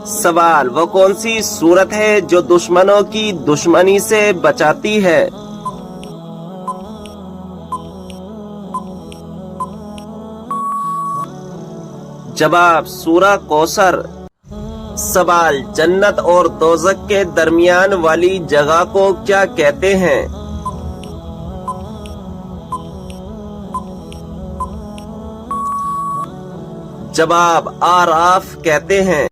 سوال: وہ کون سی صورت ہے جو دشمنوں کی دشمنی سے بچاتی ہے؟ جواب: سورہ کوثر۔ سوال: جنت اور دوزخ کے درمیان والی جگہ کو کیا کہتے ہیں؟ جواب: اعراف کہتے ہیں۔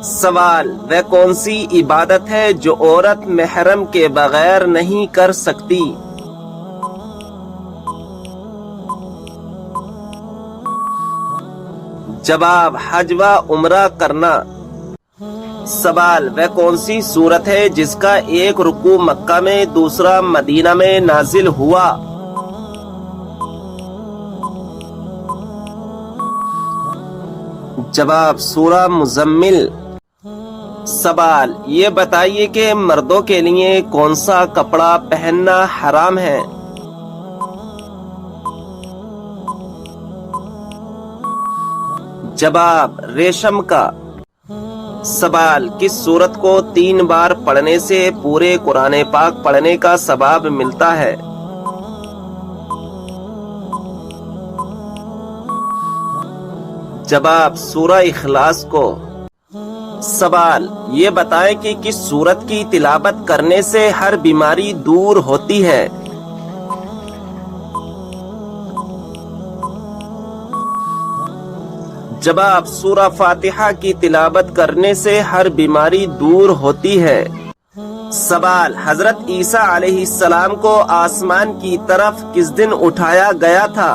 سوال: وہ کون سی عبادت ہے جو عورت محرم کے بغیر نہیں کر سکتی؟ جواب: حج و عمرہ کرنا۔ سوال: وہ کون سی سورت ہے جس کا ایک رکوع مکہ میں دوسرا مدینہ میں نازل ہوا؟ جواب: سورہ مزمل۔ سوال: یہ بتائیے کہ مردوں کے لیے کون سا کپڑا پہننا حرام ہے؟ جواب: ریشم کا۔ سوال: کس سورت کو 3 بار پڑھنے سے پورے قرآن پاک پڑھنے کا ثواب ملتا ہے؟ جواب: سورہ اخلاص کو۔ سوال: یہ بتائیں کہ کس سورت کی تلاوت کرنے سے ہر بیماری دور ہوتی ہے؟ جواب: سورہ فاتحہ کی تلاوت کرنے سے ہر بیماری دور ہوتی ہے۔ سوال: حضرت عیسیٰ علیہ السلام کو آسمان کی طرف کس دن اٹھایا گیا تھا؟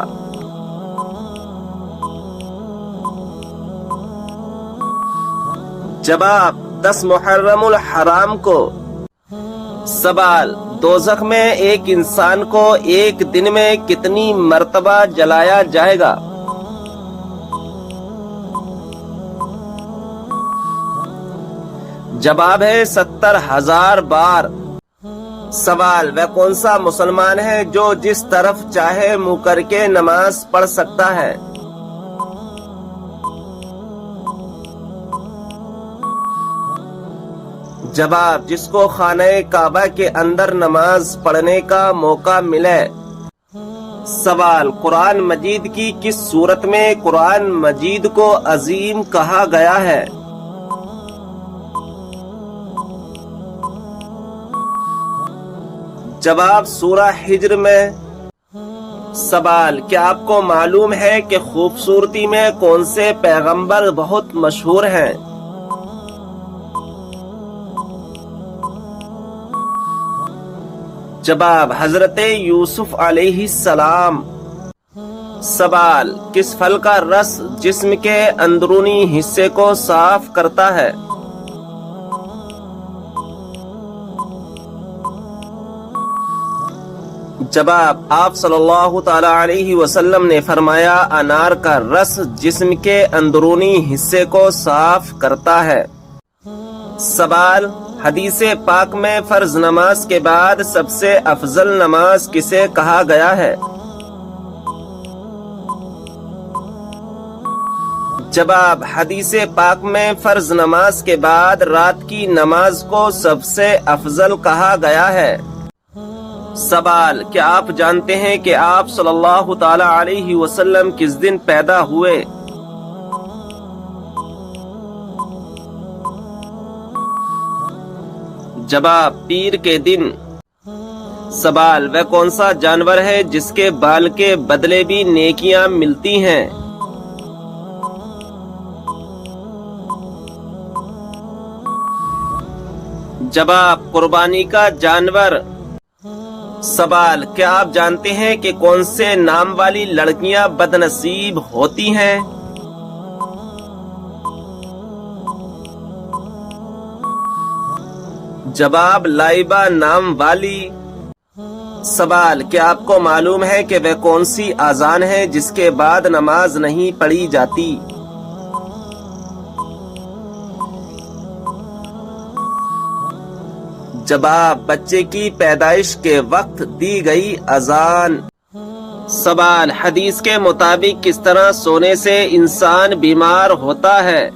جواب: 10 محرم الحرام کو۔ سوال: دوزخ میں ایک انسان کو ایک دن میں کتنی مرتبہ جلایا جائے گا؟ جواب ہے 70,000 بار۔ سوال: وہ کون سا مسلمان ہے جو جس طرف چاہے منہ کر کے نماز پڑھ سکتا ہے؟ جواب: جس کو خانہ کعبہ کے اندر نماز پڑھنے کا موقع ملے۔ سوال: قرآن مجید کی کس سورت میں قرآن مجید کو عظیم کہا گیا ہے؟ جواب: سورہ حجر میں۔ سوال: کیا آپ کو معلوم ہے کہ خوبصورتی میں کون سے پیغمبر بہت مشہور ہیں؟ جواب: حضرت یوسف علیہ السلام۔ سوال: کس پھل کا رس جسم کے اندرونی حصے کو صاف کرتا ہے؟ جواب: آپ صلی اللہ تعالی علیہ وسلم نے فرمایا، انار کا رس جسم کے اندرونی حصے کو صاف کرتا ہے۔ سوال: حدیث پاک میں فرض نماز کے بعد سب سے افضل نماز کسے کہا گیا ہے؟ جواب: حدیث پاک میں فرض نماز کے بعد رات کی نماز کو سب سے افضل کہا گیا ہے۔ سوال: کیا آپ جانتے ہیں کہ آپ صلی اللہ تعالی علیہ وسلم کس دن پیدا ہوئے؟ جواب: پیر کے دن۔ سوال: وہ کون سا جانور ہے جس کے بال کے بدلے بھی نیکیاں ملتی ہیں؟ جواب: قربانی کا جانور۔ سوال: کیا آپ جانتے ہیں کہ کون سے نام والی لڑکیاں بد نصیب ہوتی ہیں؟ جواب: لائبہ نام والی۔ سوال: کیا آپ کو معلوم ہے کہ وہ کون سی اذان ہے جس کے بعد نماز نہیں پڑھی جاتی؟ جواب: بچے کی پیدائش کے وقت دی گئی اذان۔ سوال: حدیث کے مطابق کس طرح سونے سے انسان بیمار ہوتا ہے؟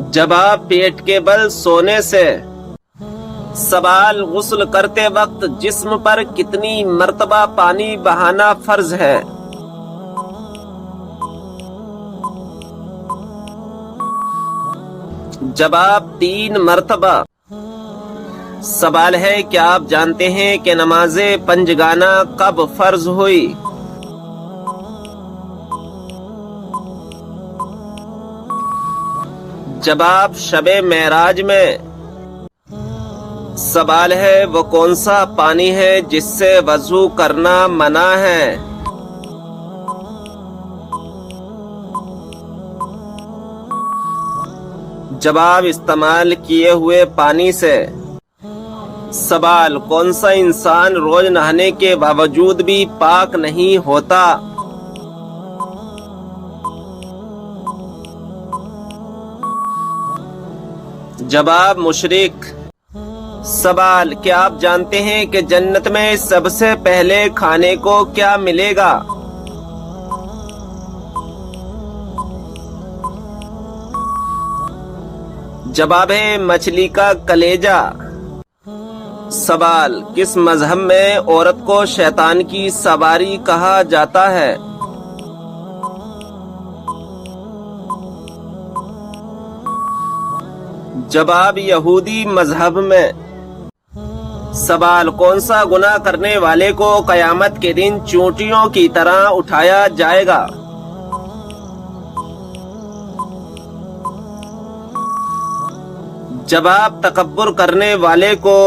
جب آپ پیٹ کے بل سونے سے۔ سوال، غسل کرتے وقت جسم پر کتنی مرتبہ پانی بہانا فرض ہے؟ جواب، 3 مرتبہ۔ سوال ہے، کیا آپ جانتے ہیں کہ نماز پنجگانہ کب فرض ہوئی؟ جواب، شب معراج میں۔ سوال ہے، وہ کون سا پانی ہے جس سے وضو کرنا منع ہے؟ جواب، استعمال کیے ہوئے پانی سے۔ سوال، کون سا انسان روز نہانے کے باوجود بھی پاک نہیں ہوتا؟ جواب، مشرک۔ سوال، کیا آپ جانتے ہیں کہ جنت میں سب سے پہلے کھانے کو کیا ملے گا؟ جواب ہے، مچھلی کا کلیجہ۔ سوال، کس مذہب میں عورت کو شیطان کی سواری کہا جاتا ہے؟ جواب، یہودی مذہب میں۔ سوال، کون سا گناہ کرنے والے کو قیامت کے دن چونٹیوں کی طرح اٹھایا جائے گا؟ جواب، تکبر کرنے والے کو۔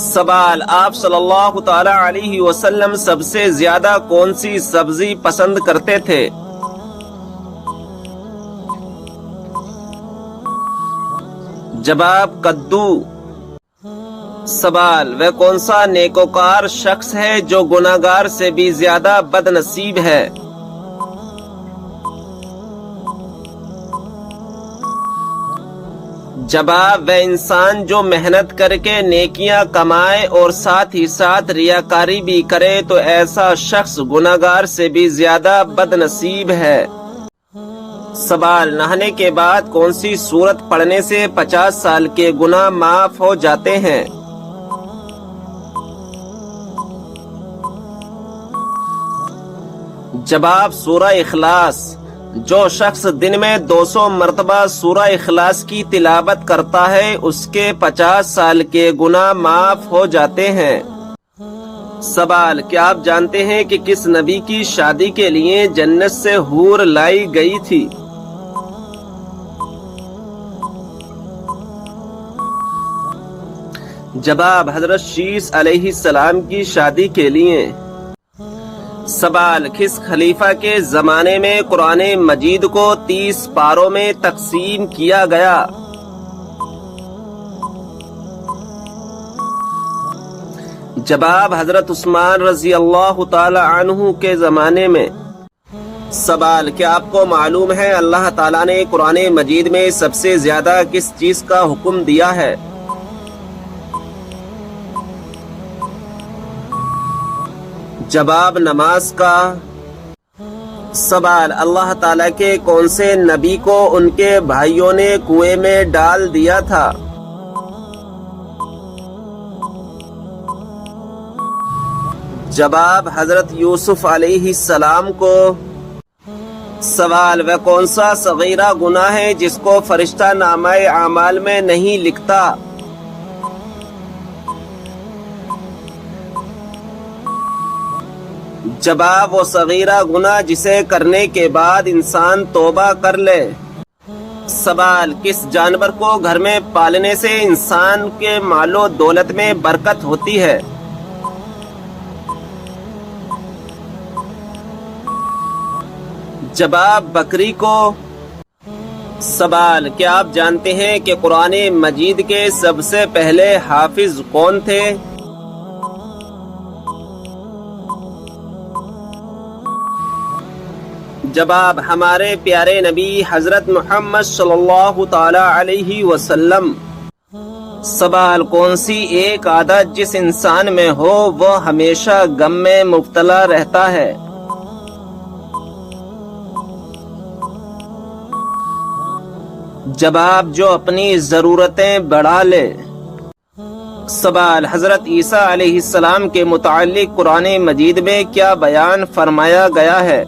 سوال، آپ صلی اللہ تعالی علیہ وسلم سب سے زیادہ کون سی سبزی پسند کرتے تھے؟ جواب، کدو۔ سوال، وہ کون سا نیکوکار شخص ہے جو گناہگار سے بھی زیادہ بد نصیب ہے؟ جواب، وہ انسان جو محنت کر کے نیکیاں کمائے اور ساتھ ہی ساتھ ریاکاری بھی کرے تو ایسا شخص گناہگار سے بھی زیادہ بد نصیب ہے۔ سوال، نہانے کے بعد کون سی سورت پڑھنے سے 50 سال کے گناہ معاف ہو جاتے ہیں؟ جواب، سورہ اخلاص۔ جو شخص دن میں 200 مرتبہ سورہ اخلاص کی تلاوت کرتا ہے اس کے 50 سال کے گناہ معاف ہو جاتے ہیں۔ سوال، کیا آپ جانتے ہیں کہ کس نبی کی شادی کے لیے جنت سے حور لائی گئی تھی؟ جواب، حضرت شیس علیہ السلام کی شادی کے لیے۔ سوال، کس خلیفہ کے زمانے میں قرآن مجید کو 30 پاروں میں تقسیم کیا گیا؟ جواب، حضرت عثمان رضی اللہ تعالی عنہ کے زمانے میں۔ سوال، کیا آپ کو معلوم ہے اللہ تعالیٰ نے قرآن مجید میں سب سے زیادہ کس چیز کا حکم دیا ہے؟ جواب، نماز کا۔ سوال، اللہ تعالیٰ کے کون سے نبی کو ان کے بھائیوں نے کنویں میں ڈال دیا تھا؟ جواب، حضرت یوسف علیہ السلام کو۔ سوال، وہ کون سا صغیرہ گناہ ہے جس کو فرشتہ نامہ اعمال میں نہیں لکھتا؟ جواب، وہ صغیرہ گناہ جسے کرنے کے بعد انسان توبہ کر لے۔ سوال، کس جانور کو گھر میں پالنے سے انسان کے مال و دولت میں برکت ہوتی ہے؟ جواب، بکری کو۔ سوال، کیا آپ جانتے ہیں کہ قرآن مجید کے سب سے پہلے حافظ کون تھے؟ جواب، ہمارے پیارے نبی حضرت محمد صلی اللہ تعالی علیہ وسلم۔ سوال، کون سی ایک عادت جس انسان میں ہو وہ ہمیشہ غم میں مبتلا رہتا ہے؟ جواب جو اپنی ضرورتیں بڑھا لے۔ سوال حضرت عیسیٰ علیہ السلام کے متعلق قرآن مجید میں کیا بیان فرمایا گیا ہے؟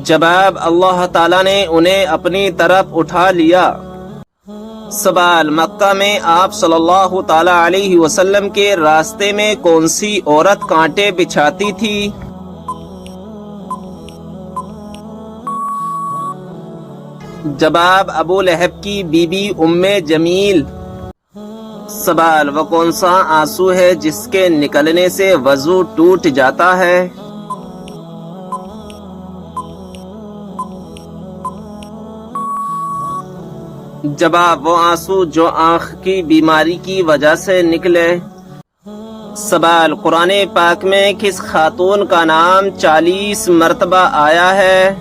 جواب اللہ تعالیٰ نے انہیں اپنی طرف اٹھا لیا۔ سوال مکہ میں آپ صلی اللہ تعالی علیہ وسلم کے راستے میں کون سی عورت کانٹے بچھاتی تھی؟ جواب ابو لہب کی بیوی ام جمیل۔ سوال وہ کون سا آنسو ہے جس کے نکلنے سے وضو ٹوٹ جاتا ہے؟ جواب وہ آنسو جو آنکھ کی بیماری کی وجہ سے نکلے۔ سوال قرآن پاک میں کس خاتون کا نام 40 مرتبہ آیا ہے؟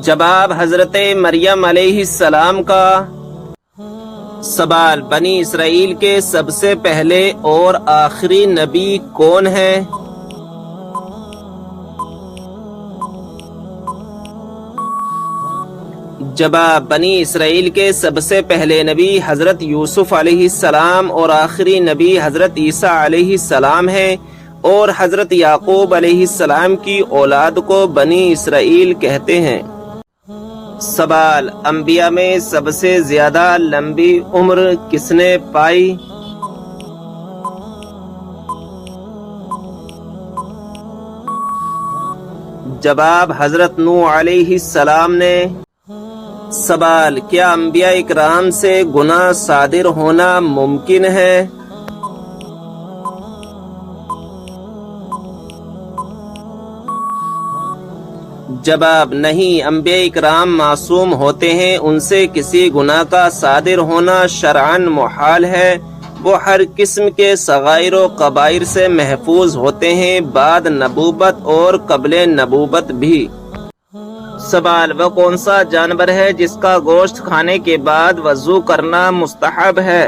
جواب حضرت مریم علیہ السلام کا۔ سوال بنی اسرائیل کے سب سے پہلے اور آخری نبی کون ہے؟ جواب بنی اسرائیل کے سب سے پہلے نبی حضرت یوسف علیہ السلام اور آخری نبی حضرت عیسیٰ علیہ السلام ہیں، اور حضرت یعقوب علیہ السلام کی اولاد کو بنی اسرائیل کہتے ہیں۔ سوال انبیاء میں سب سے زیادہ لمبی عمر کس نے پائی؟ جواب حضرت نوح علیہ السلام نے۔ سوال کیا انبیاء اکرام سے گناہ صادر ہونا ممکن ہے؟ جواب نہیں، انبیاء اکرام معصوم ہوتے ہیں، ان سے کسی گناہ کا صادر ہونا شرعاً محال ہے۔ وہ ہر قسم کے صغائر و کبائر سے محفوظ ہوتے ہیں، بعد نبوت اور قبل نبوت بھی۔ سوال وہ کون سا جانور ہے جس کا گوشت کھانے کے بعد وضو کرنا مستحب ہے؟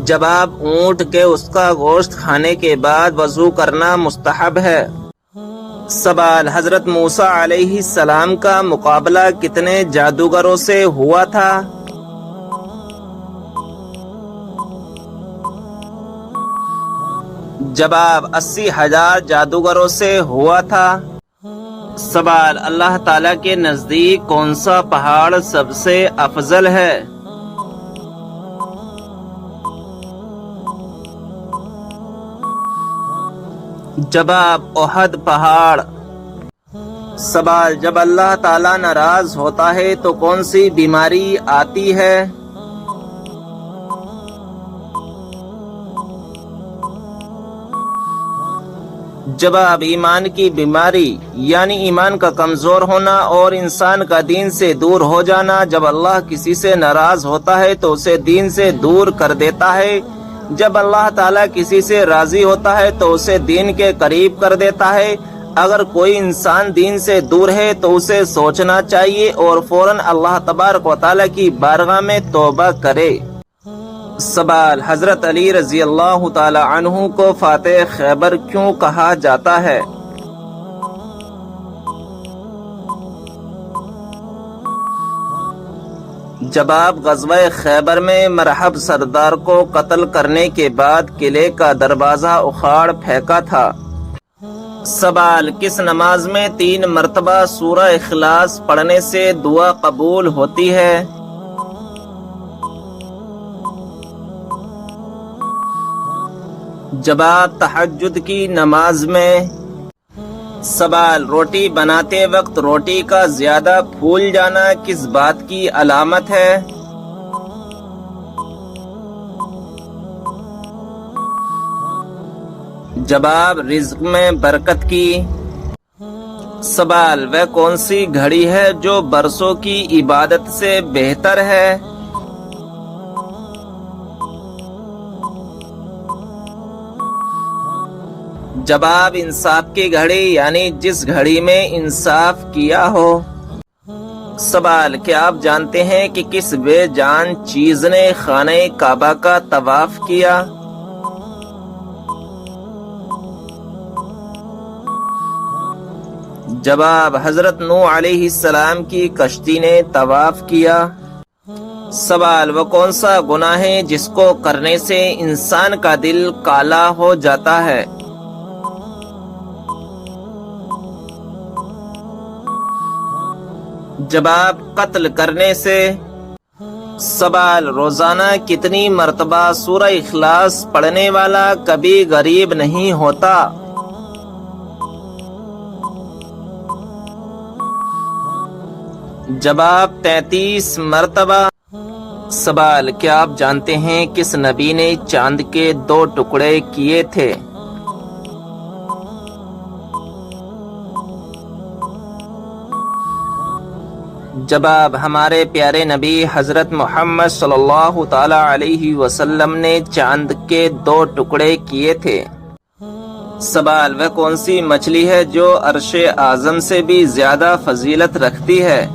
جواب اونٹ کے اس کا گوشت کھانے کے بعد وضو کرنا مستحب ہے۔ سوال حضرت موسیٰ علیہ السلام کا مقابلہ کتنے جادوگروں سے ہوا تھا؟ جواب 80,000 جادوگروں سے ہوا تھا۔ سوال اللہ تعالیٰ کے نزدیک کون سا پہاڑ سب سے افضل ہے؟ جواب احد پہاڑ۔ سوال جب اللہ تعالیٰ ناراض ہوتا ہے تو کون سی بیماری آتی ہے؟ جواب ایمان کی بیماری، یعنی ایمان کا کمزور ہونا اور انسان کا دین سے دور ہو جانا۔ جب اللہ کسی سے ناراض ہوتا ہے تو اسے دین سے دور کر دیتا ہے، جب اللہ تعالیٰ کسی سے راضی ہوتا ہے تو اسے دین کے قریب کر دیتا ہے۔ اگر کوئی انسان دین سے دور ہے تو اسے سوچنا چاہیے اور فوراً اللہ تبارک و تعالیٰ کی بارگاہ میں توبہ کرے۔ سوال حضرت علی رضی اللہ تعالی عنہ کو فاتح خیبر کیوں کہا جاتا ہے؟ جواب غزوہ خیبر میں مرحب سردار کو قتل کرنے کے بعد قلعے کا دروازہ اکھاڑ پھینکا تھا۔ سوال کس نماز میں 3 مرتبہ سورہ اخلاص پڑھنے سے دعا قبول ہوتی ہے؟ جواب تہجد کی نماز میں۔ سوال روٹی بناتے وقت روٹی کا زیادہ پھول جانا کس بات کی علامت ہے؟ جواب رزق میں برکت کی۔ سوال وہ کون سی گھڑی ہے جو برسوں کی عبادت سے بہتر ہے؟ جواب انصاف کی گھڑی، یعنی جس گھڑی میں انصاف کیا ہو۔ سوال، کیا آپ جانتے ہیں کہ کس بے جان چیز نے خانہ کعبہ کا طواف کیا؟ جواب، حضرت نوح علیہ السلام کی کشتی نے طواف کیا۔ سوال، وہ کون سا گناہ ہے جس کو کرنے سے انسان کا دل کالا ہو جاتا ہے؟ جواب، قتل کرنے سے۔ سوال، روزانہ کتنی مرتبہ سورہ اخلاص پڑھنے والا کبھی غریب نہیں ہوتا؟ جواب، 33 مرتبہ۔ سوال، کیا آپ جانتے ہیں کس نبی نے چاند کے 2 ٹکڑے کیے تھے؟ جواب، ہمارے پیارے نبی حضرت محمد صلی اللہ تعالی علیہ وسلم نے چاند کے 2 ٹکڑے کیے تھے۔ سوال، وہ کون سی مچھلی ہے جو عرش اعظم سے بھی زیادہ فضیلت رکھتی ہے؟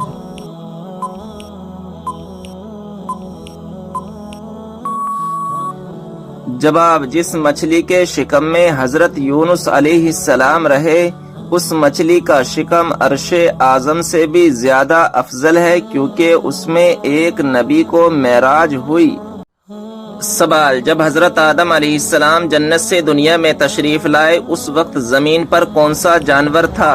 جواب، جس مچھلی کے شکم میں حضرت یونس علیہ السلام رہے اس مچھلی کا شکم عرش اعظم سے بھی زیادہ افضل ہے کیونکہ اس میں ایک نبی کو معراج ہوئی۔ سوال، جب حضرت آدم علیہ السلام جنت سے دنیا میں تشریف لائے اس وقت زمین پر کون سا جانور تھا؟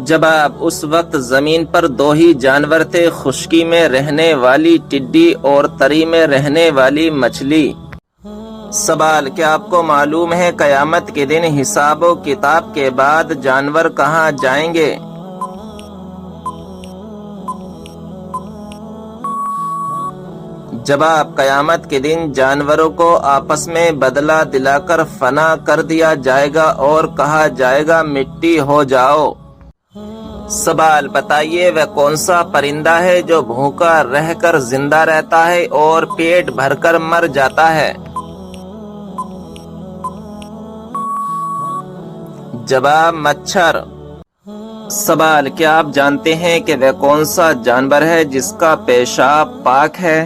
جواب، اس وقت زمین پر 2 ہی جانور تھے، خشکی میں رہنے والی ٹڈی اور تری میں رہنے والی مچھلی۔ سوال، کیا آپ کو معلوم ہے قیامت کے دن حساب و کتاب کے بعد جانور کہاں جائیں گے؟ جواب، قیامت کے دن جانوروں کو آپس میں بدلہ دلا کر فنا کر دیا جائے گا اور کہا جائے گا مٹی ہو جاؤ۔ سوال، بتائیے وہ کون سا پرندہ ہے جو بھوکا رہ کر زندہ رہتا ہے اور پیٹ بھر کر مر جاتا ہے؟ جواب، مچھر۔ سوال، کیا آپ جانتے ہیں کہ وہ کون سا جانور ہے جس کا پیشاب پاک ہے؟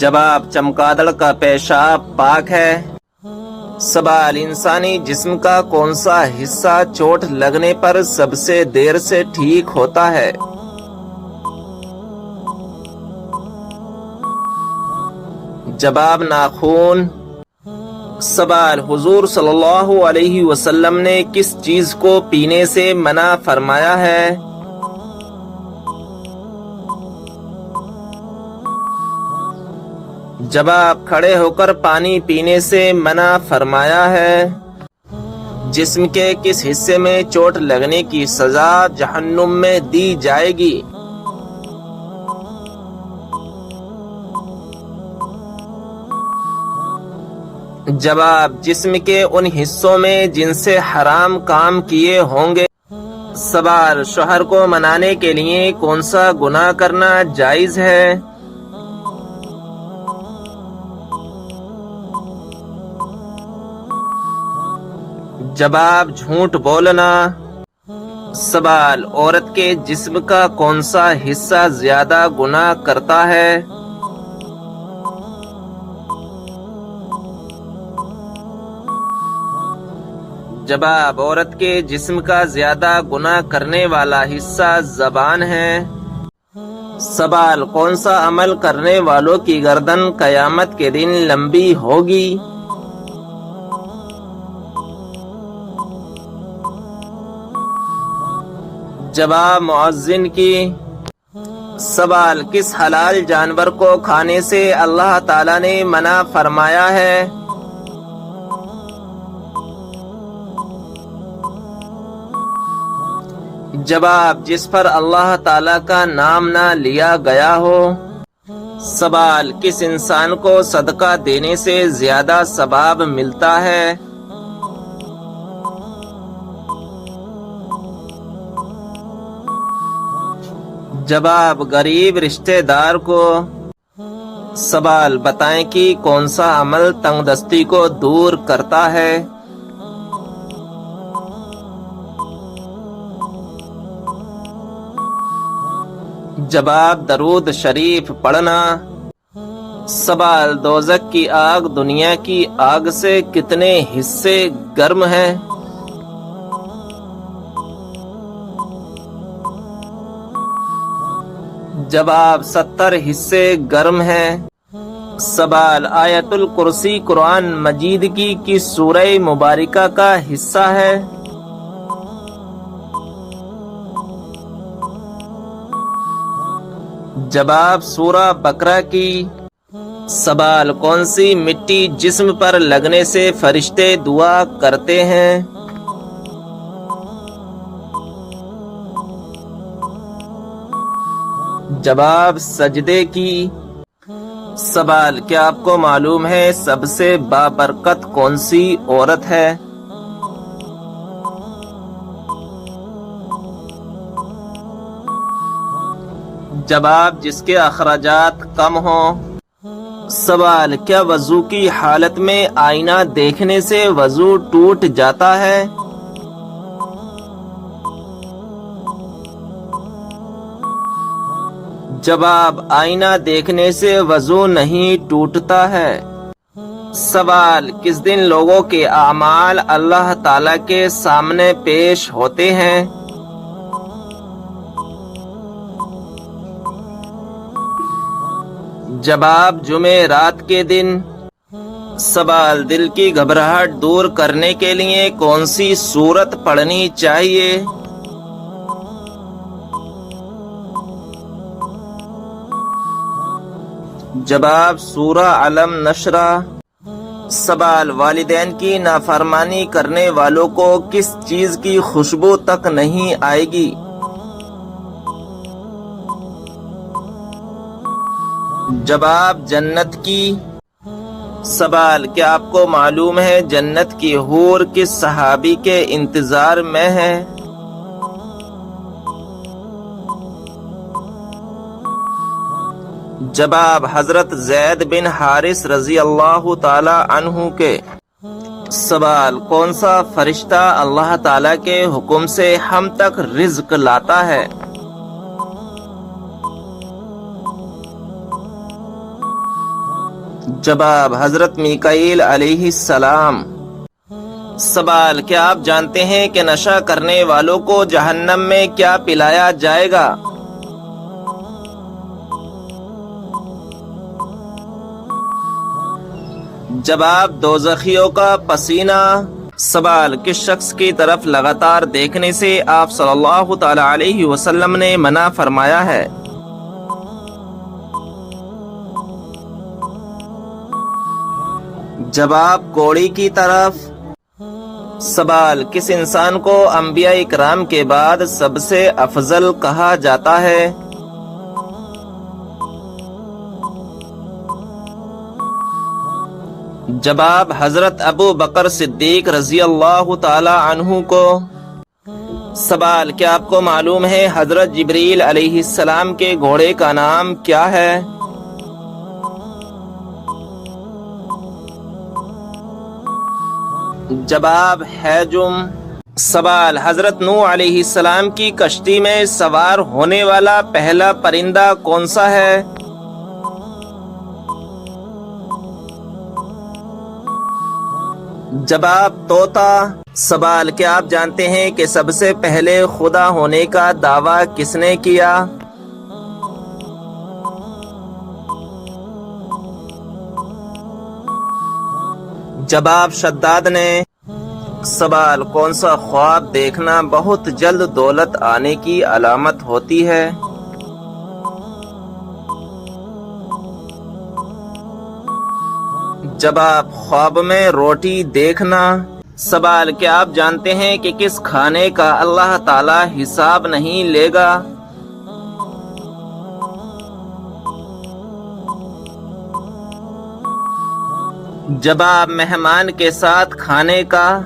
جواب، چمگادڑ کا پیشاب پاک ہے۔ سوال، انسانی جسم کا کون سا حصہ چوٹ لگنے پر سب سے دیر سے ٹھیک ہوتا ہے؟ جواب، ناخون۔ سوال، حضور صلی اللہ علیہ وسلم نے کس چیز کو پینے سے منع فرمایا ہے؟ جواب، کھڑے ہو کر پانی پینے سے منع فرمایا ہے۔ جسم کے کس حصے میں چوٹ لگنے کی سزا جہنم میں دی جائے گی؟ جواب، جسم کے ان حصوں میں جن سے حرام کام کیے ہوں گے۔ سوال، شوہر کو منانے کے لیے کون سا گناہ کرنا جائز ہے؟ جواب، جھوٹ بولنا۔ سوال، عورت کے جسم کا کون سا حصہ زیادہ گناہ کرتا ہے؟ جواب، عورت کے جسم کا زیادہ گناہ کرنے والا حصہ زبان ہے۔ سوال، کون سا عمل کرنے والوں کی گردن قیامت کے دن لمبی ہوگی؟ جواب، مؤذن کی۔ سوال، کس حلال جانور کو کھانے سے اللہ تعالی نے منع فرمایا ہے؟ جواب، جس پر اللہ تعالی کا نام نہ لیا گیا ہو۔ سوال، کس انسان کو صدقہ دینے سے زیادہ ثواب ملتا ہے؟ جواب، غریب رشتہ دار کو۔ سوال بتائیں کہ کون سا عمل تنگ دستی کو دور کرتا ہے؟ جواب درود شریف پڑھنا۔ سوال دوزخ کی آگ دنیا کی آگ سے کتنے حصے گرم ہے؟ جواب 70 حصے گرم ہے۔ سوال آیت الکرسی قرآن مجید کی کس سورہ مبارکہ کا حصہ ہے؟ جواب سورہ بقرہ کی۔ سوال کون سی مٹی جسم پر لگنے سے فرشتے دعا کرتے ہیں؟ جواب سجدے کی۔ سوال کیا آپ کو معلوم ہے سب سے بابرکت کون سی عورت ہے؟ جواب جس کے اخراجات کم ہوں۔ سوال کیا وضو کی حالت میں آئینہ دیکھنے سے وضو ٹوٹ جاتا ہے؟ جواب آئینہ دیکھنے سے وضو نہیں ٹوٹتا ہے۔ سوال کس دن لوگوں کے اعمال اللہ تعالی کے سامنے پیش ہوتے ہیں؟ جواب جمعرات کے دن۔ سوال دل کی گھبراہٹ دور کرنے کے لیے کون سی سورت پڑھنی چاہیے؟ جواب سورہ علم نشرہ۔ سوال والدین کی نافرمانی کرنے والوں کو کس چیز کی خوشبو تک نہیں آئے گی؟ جواب جنت کی۔ سوال کیا آپ کو معلوم ہے جنت کی حور کس صحابی کے انتظار میں ہے؟ جواب حضرت زید بن حارث رضی اللہ تعالی عنہ کے۔ سوال کون سا فرشتہ اللہ تعالی کے حکم سے ہم تک رزق لاتا ہے؟ جواب حضرت میکائیل علیہ السلام۔ سوال کیا آپ جانتے ہیں کہ نشہ کرنے والوں کو جہنم میں کیا پلایا جائے گا؟ جواب دوزخیوں کا پسینہ۔ سوال کس شخص کی طرف لگاتار دیکھنے سے آپ صلی اللہ تعالی علیہ وسلم نے منع فرمایا ہے؟ جواب کوڑی کی طرف۔ سوال کس انسان کو انبیاء اکرام کے بعد سب سے افضل کہا جاتا ہے؟ جواب حضرت ابو بکر صدیق رضی اللہ تعالی عنہ کو۔ سوال کیا آپ کو معلوم ہے حضرت جبریل علیہ السلام کے گھوڑے کا نام کیا ہے؟ جواب حجم۔ سوال حضرت نوح علیہ السلام کی کشتی میں سوار ہونے والا پہلا پرندہ کون سا ہے؟ جواب طوطا۔ سوال کیا آپ جانتے ہیں کہ سب سے پہلے خدا ہونے کا دعویٰ کس نے کیا؟ جواب شداد نے۔ سوال کون سا خواب دیکھنا بہت جلد دولت آنے کی علامت ہوتی ہے؟ جواب خواب میں روٹی دیکھنا۔ سوال کیا آپ جانتے ہیں کہ کس کھانے کا اللہ تعالی حساب نہیں لے گا؟ جواب مہمان کے ساتھ کھانے کا۔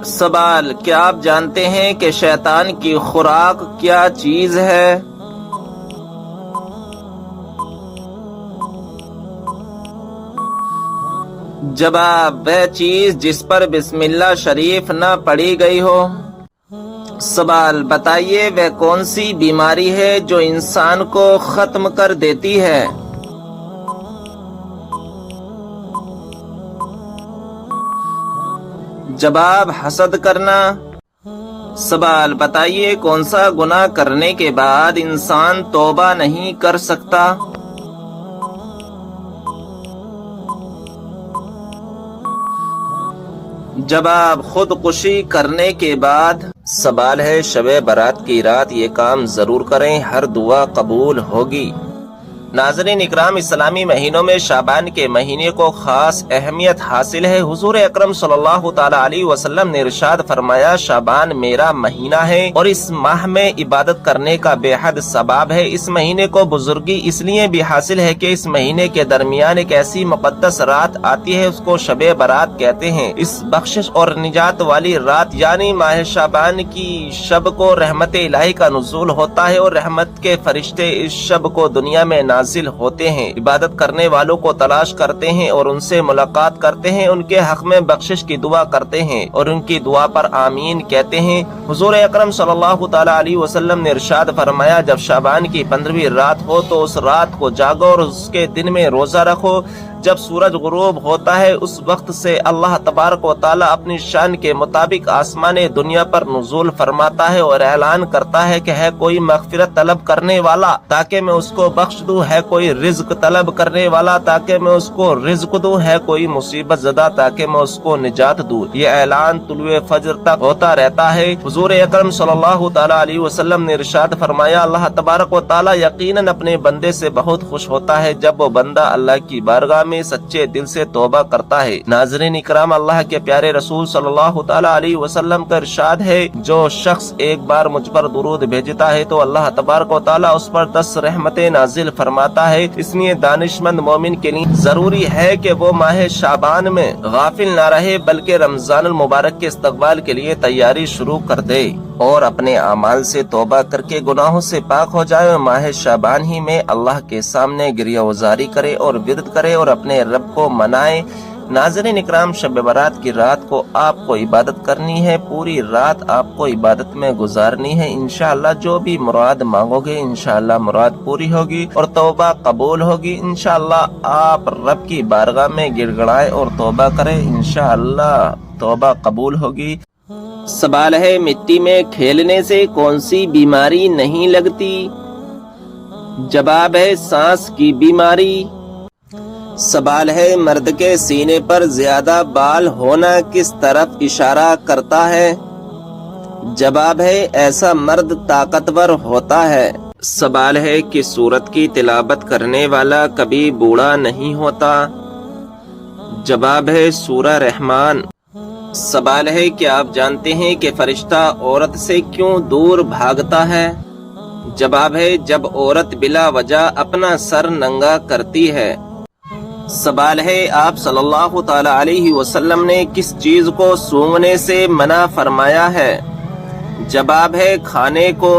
سوال کیا آپ جانتے ہیں کہ شیطان کی خوراک کیا چیز ہے؟ جواب: وہ چیز جس پر بسم اللہ شریف نہ پڑھی گئی ہو۔ سوال: بتائیے وہ کون سی بیماری ہے جو انسان کو ختم کر دیتی ہے؟ جواب: حسد کرنا۔ سوال: بتائیے کون سا گناہ کرنے کے بعد انسان توبہ نہیں کر سکتا؟ جواب: خودکشی کرنے کے بعد۔ سوال ہے شب برات کی رات یہ کام ضرور کریں، ہر دعا قبول ہوگی۔ ناظرین اکرام، اسلامی مہینوں میں شعبان کے مہینے کو خاص اہمیت حاصل ہے۔ حضور اکرم صلی اللہ تعالی علیہ وسلم نے ارشاد فرمایا، شعبان میرا مہینہ ہے اور اس ماہ میں عبادت کرنے کا بے حد ثواب ہے۔ اس مہینے کو بزرگی اس لیے بھی حاصل ہے کہ اس مہینے کے درمیان ایک ایسی مقدس رات آتی ہے، اس کو شب برات کہتے ہیں۔ اس بخشش اور نجات والی رات یعنی ماہ شعبان کی شب کو رحمت الہی کا نزول ہوتا ہے اور رحمت کے فرشتے اس شب کو دنیا میں نازل ہوتے ہیں، عبادت کرنے والوں کو تلاش کرتے ہیں اور ان سے ملاقات کرتے ہیں، ان کے حق میں بخشش کی دعا کرتے ہیں اور ان کی دعا پر آمین کہتے ہیں۔ حضور اکرم صلی اللہ تعالی علیہ وسلم نے ارشاد فرمایا، جب شعبان کی 15ویں رات ہو تو اس رات کو جاگو اور اس کے دن میں روزہ رکھو۔ جب سورج غروب ہوتا ہے اس وقت سے اللہ تبارک و تعالی اپنی شان کے مطابق آسمان دنیا پر نزول فرماتا ہے اور اعلان کرتا ہے کہ ہے کوئی مغفرت طلب کرنے والا تاکہ میں اس کو بخش دوں، ہے کوئی رزق طلب کرنے والا تاکہ میں اس کو رزق دوں، ہے کوئی مصیبت زدہ تاکہ میں اس کو نجات دوں۔ یہ اعلان طلوع فجر تک ہوتا رہتا ہے۔ حضور اکرم صلی اللہ تعالی علیہ وسلم نے ارشاد فرمایا، اللہ تبارک و تعالی یقیناً اپنے بندے سے بہت خوش ہوتا ہے جب وہ بندہ اللہ کی بارگاہ میں سچے دل سے توبہ کرتا ہے۔ ناظرین اکرام، اللہ کے پیارے رسول صلی اللہ تعالی علیہ وسلم کا ارشاد ہے، جو شخص ایک بار مجھ پر درود بھیجتا ہے تو اللہ تبارک و تعالی اس پر 10 رحمتیں نازل فرماتا ہے۔ اس لیے دانشمند مومن کے لیے ضروری ہے کہ وہ ماہ شعبان میں غافل نہ رہے بلکہ رمضان المبارک کے استقبال کے لیے تیاری شروع کر دے اور اپنے اعمال سے توبہ کر کے گناہوں سے پاک ہو جائے اور ماہ شعبان ہی میں اللہ کے سامنے گریہ وزاری کرے اور ورد کرے اور اپنے رب کو منائے۔ ناظرین اکرام، شب برات کی رات کو آپ کو عبادت کرنی ہے، پوری رات آپ کو عبادت میں گزارنی ہے۔ انشاءاللہ جو بھی مراد مانگو گے انشاءاللہ مراد پوری ہوگی اور توبہ قبول ہوگی۔ انشاءاللہ آپ رب کی بارگاہ میں گڑ گڑائے اور توبہ کریں، انشاءاللہ توبہ قبول ہوگی۔ سوال ہے، مٹی میں کھیلنے سے کون سی بیماری نہیں لگتی؟ جواب ہے سانس کی بیماری۔ سوال ہے، مرد کے سینے پر زیادہ بال ہونا کس طرف اشارہ کرتا ہے؟ جواب ہے ایسا مرد طاقتور ہوتا ہے۔ سوال ہے، کس سورت کی تلاوت کرنے والا کبھی بوڑھا نہیں ہوتا؟ جواب ہے سورہ رحمان۔ سوال ہے، کیا آپ جانتے ہیں کہ فرشتہ عورت سے کیوں دور بھاگتا ہے؟ جواب ہے جب عورت بلا وجہ اپنا سر ننگا کرتی ہے۔ سوال ہے، آپ صلی اللہ تعالی علیہ وسلم نے کس چیز کو سونگھنے سے منع فرمایا ہے؟ جواب ہے کھانے کو۔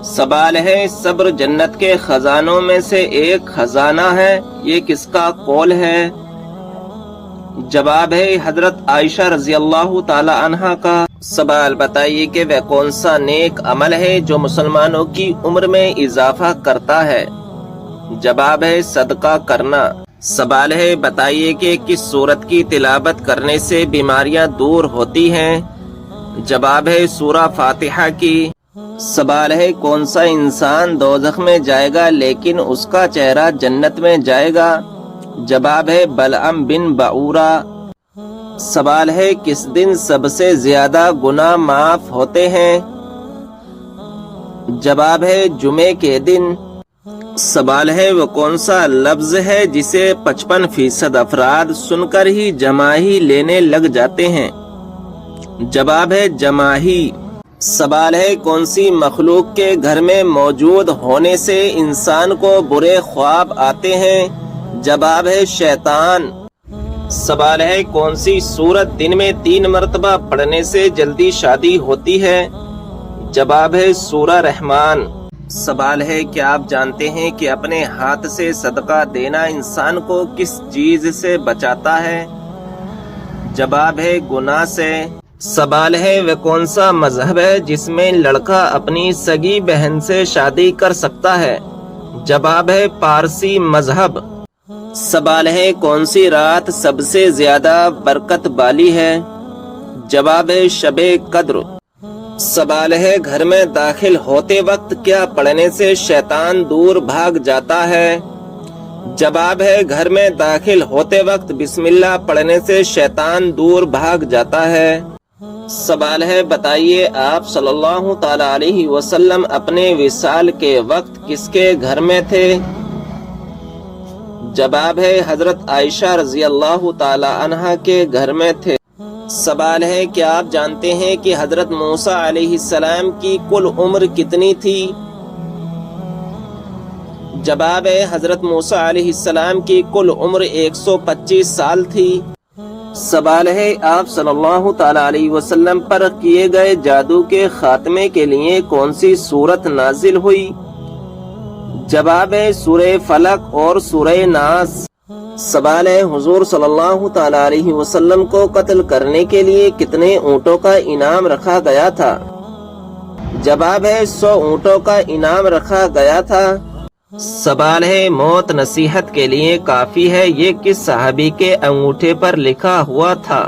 سوال ہے، صبر جنت کے خزانوں میں سے ایک خزانہ ہے، یہ کس کا قول ہے؟ جواب ہے حضرت عائشہ رضی اللہ تعالی عنہا کا۔ سوال بتائیے کہ وہ کون سا نیک عمل ہے جو مسلمانوں کی عمر میں اضافہ کرتا ہے؟ جواب ہے صدقہ کرنا۔ سوال ہے، بتائیے کہ کس سورت کی تلاوت کرنے سے بیماریاں دور ہوتی ہیں؟ جواب ہے سورہ فاتحہ کی۔ سوال ہے، کون سا انسان دوزخ میں جائے گا لیکن اس کا چہرہ جنت میں جائے گا؟ جواب ہے بلعم بن بعورہ۔ سوال ہے، کس دن سب سے زیادہ گناہ معاف ہوتے ہیں؟ جواب ہے جمعے کے دن۔ سوال ہے، وہ کون سا لفظ ہے جسے 55% افراد سن کر ہی جماہی لینے لگ جاتے ہیں؟ جواب ہے جماہی۔ سوال ہے، کون سی مخلوق کے گھر میں موجود ہونے سے انسان کو برے خواب آتے ہیں؟ جواب ہے شیطان۔ سوال ہے، کون سی سورت دن میں 3 مرتبہ پڑھنے سے جلدی شادی ہوتی ہے؟ جواب ہے سورہ رحمان۔ سوال ہے کہ آپ جانتے ہیں کہ اپنے ہاتھ سے صدقہ دینا انسان کو کس چیز سے بچاتا ہے؟ جواب ہے گناہ سے۔ سوال ہے وہ کون سا مذہب ہے جس میں لڑکا اپنی سگی بہن سے شادی کر سکتا ہے؟ جواب ہے پارسی مذہب۔ سوال ہے کون سی رات سب سے زیادہ برکت والی ہے؟ جواب ہے شب قدر۔ سوال ہے گھر میں داخل ہوتے وقت کیا پڑھنے سے شیطان دور بھاگ جاتا ہے؟ جواب ہے گھر میں داخل ہوتے وقت بسم اللہ پڑھنے سے شیطان دور بھاگ جاتا ہے۔ سوال ہے بتائیے آپ صلی اللہ تعالی علیہ وسلم اپنے وصال کے وقت کس کے گھر میں تھے؟ جواب ہے حضرت عائشہ رضی اللہ تعالی عنہا کے گھر میں تھے۔ سوال ہے کہ آپ جانتے ہیں کہ حضرت موسیٰ علیہ السلام کی کل عمر کتنی تھی؟ جواب ہے حضرت موسیٰ علیہ السلام کی کل عمر 125 سال تھی۔ سوال ہے آپ صلی اللہ تعالی علیہ وسلم پر کیے گئے جادو کے خاتمے کے لیے کون سی سورت نازل ہوئی؟ جواب ہے سورہ فلق اور سورہ ناس۔ سوال ہے حضور صلی اللہ تعالی علیہ وسلم کو قتل کرنے کے لیے کتنے اونٹوں کا انعام رکھا گیا تھا؟ جواب ہے 100 اونٹوں کا انعام رکھا گیا تھا۔ سوال ہے موت نصیحت کے لیے کافی ہے یہ کس صحابی کے انگوٹھے پر لکھا ہوا تھا؟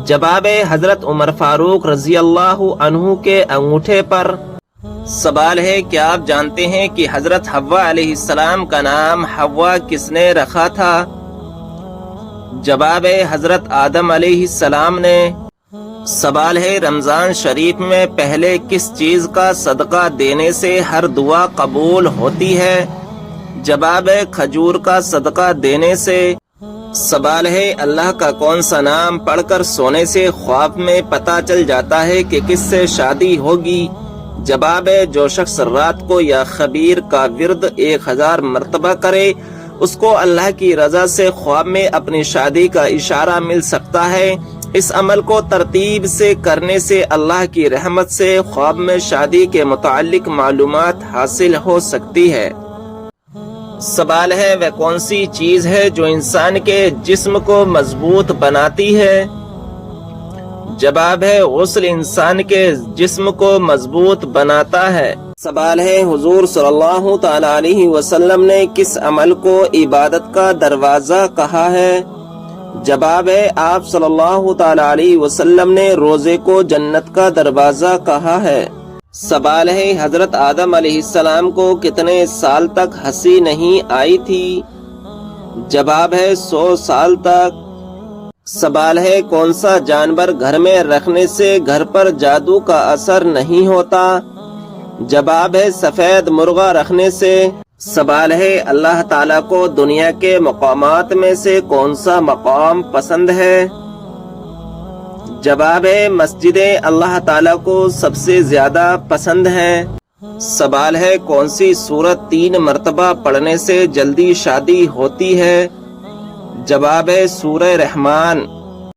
جواب ہے حضرت عمر فاروق رضی اللہ عنہ کے انگوٹھے پر۔ سوال ہے کہ آپ جانتے ہیں کہ حضرت حوا علیہ السلام کا نام حوا کس نے رکھا تھا؟ جواب ہے حضرت آدم علیہ السلام نے۔ سوال ہے رمضان شریف میں پہلے کس چیز کا صدقہ دینے سے ہر دعا قبول ہوتی ہے؟ جواب ہے کھجور کا صدقہ دینے سے۔ سوال ہے اللہ کا کون سا نام پڑھ کر سونے سے خواب میں پتہ چل جاتا ہے کہ کس سے شادی ہوگی؟ جواب ہے جو شخص رات کو یا خبیر کا ورد 1000 مرتبہ کرے اس کو اللہ کی رضا سے خواب میں اپنی شادی کا اشارہ مل سکتا ہے۔ اس عمل کو ترتیب سے کرنے سے اللہ کی رحمت سے خواب میں شادی کے متعلق معلومات حاصل ہو سکتی ہے۔ سوال ہے وہ کون سی چیز ہے جو انسان کے جسم کو مضبوط بناتی ہے؟ جواب ہے غسل انسان کے جسم کو مضبوط بناتا ہے۔ سوال ہے حضور صلی اللہ تعالی علیہ وسلم نے کس عمل کو عبادت کا دروازہ کہا ہے؟ جواب ہے آپ صلی اللہ تعالی علیہ وسلم نے روزے کو جنت کا دروازہ کہا ہے۔ سوال ہے حضرت آدم علیہ السلام کو کتنے سال تک ہنسی نہیں آئی تھی؟ جواب ہے 100 سال تک۔ سوال ہے کون سا جانور گھر میں رکھنے سے گھر پر جادو کا اثر نہیں ہوتا؟ جواب ہے سفید مرغا رکھنے سے۔ سوال ہے اللہ تعالیٰ کو دنیا کے مقامات میں سے کون سا مقام پسند ہے؟ جواب ہے مسجدیں اللہ تعالیٰ کو سب سے زیادہ پسند ہیں۔ سوال ہے کون سی سورت 3 مرتبہ پڑھنے سے جلدی شادی ہوتی ہے؟ جواب ہے سورہ رحمان۔